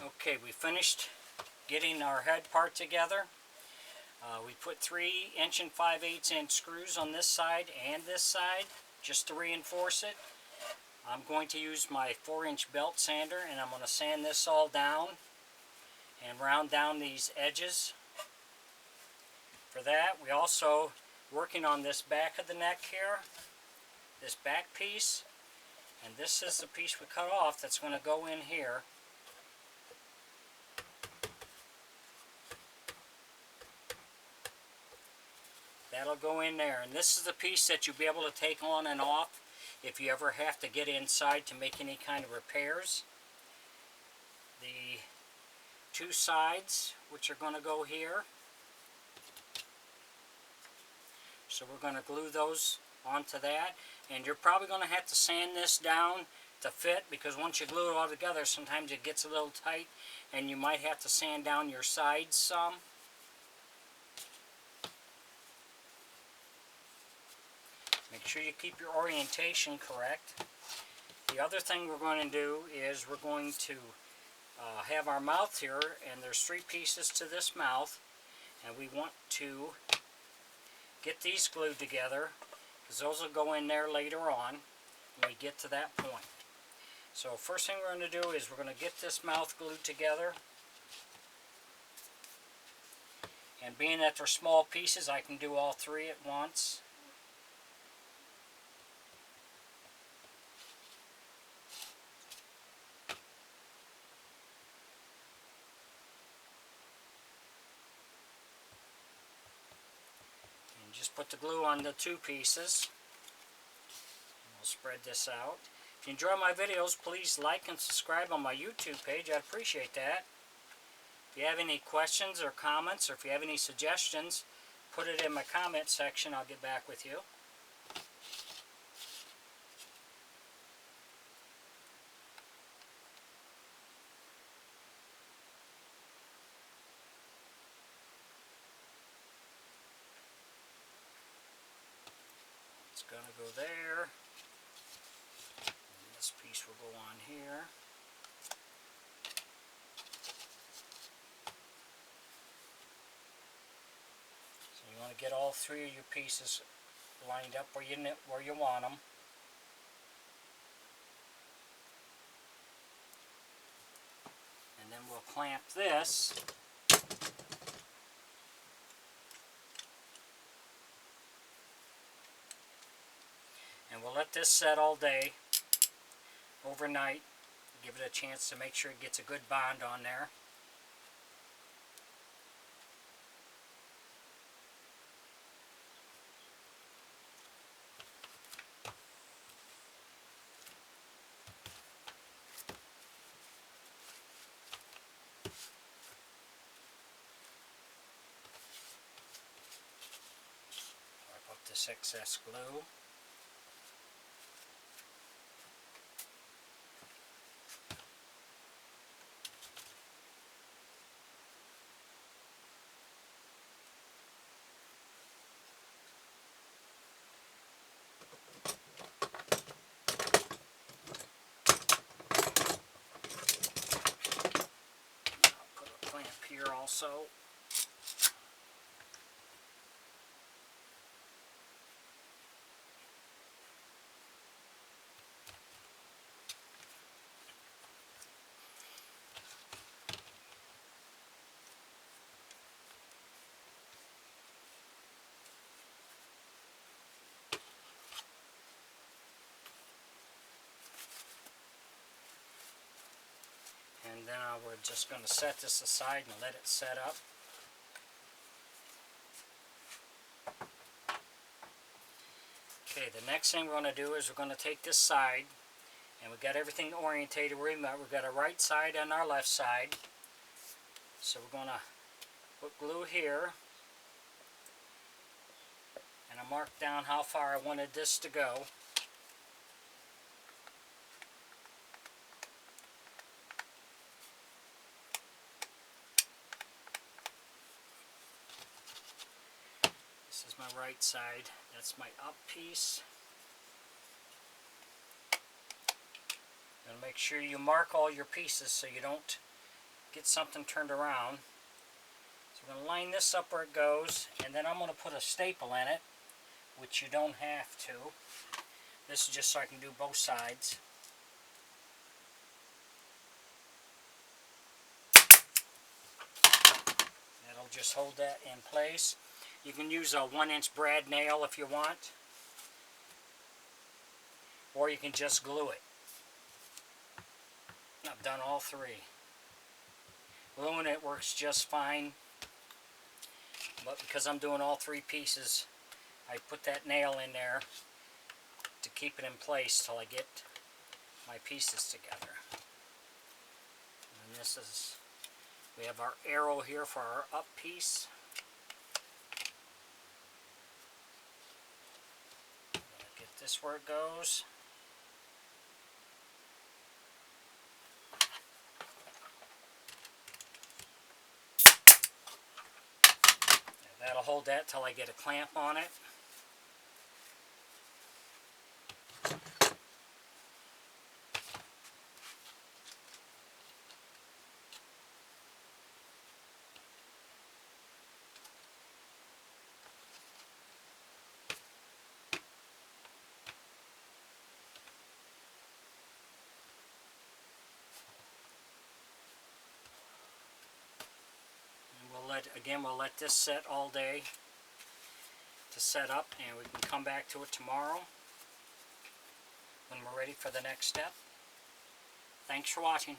Okay, we finished getting our head part together. We put 3" and 5/8" screws on this side and this side just to reinforce it. I'm going to use my 4" belt sander, and I'm going to sand this all down and round down these edges. For that, we also working on this back of the neck here, this back piece, and this is the piece we cut off that's going to go in here. That'll go in there, and this is the piece that you'll be able to take on and off if you ever have to get inside to make any kind of repairs. The two sides, which are going to go here, so we're going to glue those onto that, and you're probably going to have to sand this down to fit, because once you glue it all together, sometimes it gets a little tight and you might have to sand down your sides some. Make sure you keep your orientation correct. The other thing we're going to do is we're going to have our mouth here, and there's 3 pieces to this mouth, and we want to get these glued together because those will go in there later on when we get to that point. So first thing we're going to do is we're going to get this mouth glued together, and being that they're small pieces, I can do all 3 at once. Just put the glue on the 2 pieces. We'll spread this out. If you enjoy my videos, please like and subscribe on my YouTube page. I'd appreciate that. If you have any questions or comments, or if you have any suggestions, put it in my comment section. I'll get back with you. It's going to go there, and this piece will go on here. So you want to get all 3 of your pieces lined up where you want them. And then we'll clamp this. And we'll let this set all day, overnight. Give it a chance to make sure it gets a good bond on there. Wipe up this excess glue. Here also. And then we're just going to set this aside and let it set up. Okay, the next thing we're going to do is we're going to take this side, and we've got everything orientated. We've got a right side and our left side. So we're going to put glue here, and I marked down how far I wanted this to go. This is my right side. That's my up piece. And make sure you mark all your pieces so you don't get something turned around. So we're going to line this up where it goes, and then I'm going to put a staple in it, which you don't have to. This is just so I can do both sides. That'll just hold that in place. You can use a 1-inch brad nail if you want, or you can just glue it. I've done all three. Gluing it works just fine, but because I'm doing all three pieces, I put that nail in there to keep it in place till I get my pieces together. And this is, we have our arrow here for our up piece. Get this where it goes. That'll hold that till I get a clamp on it. We'll let this set all day to set up, and we can come back to it tomorrow when we're ready for the next step. Thanks for watching.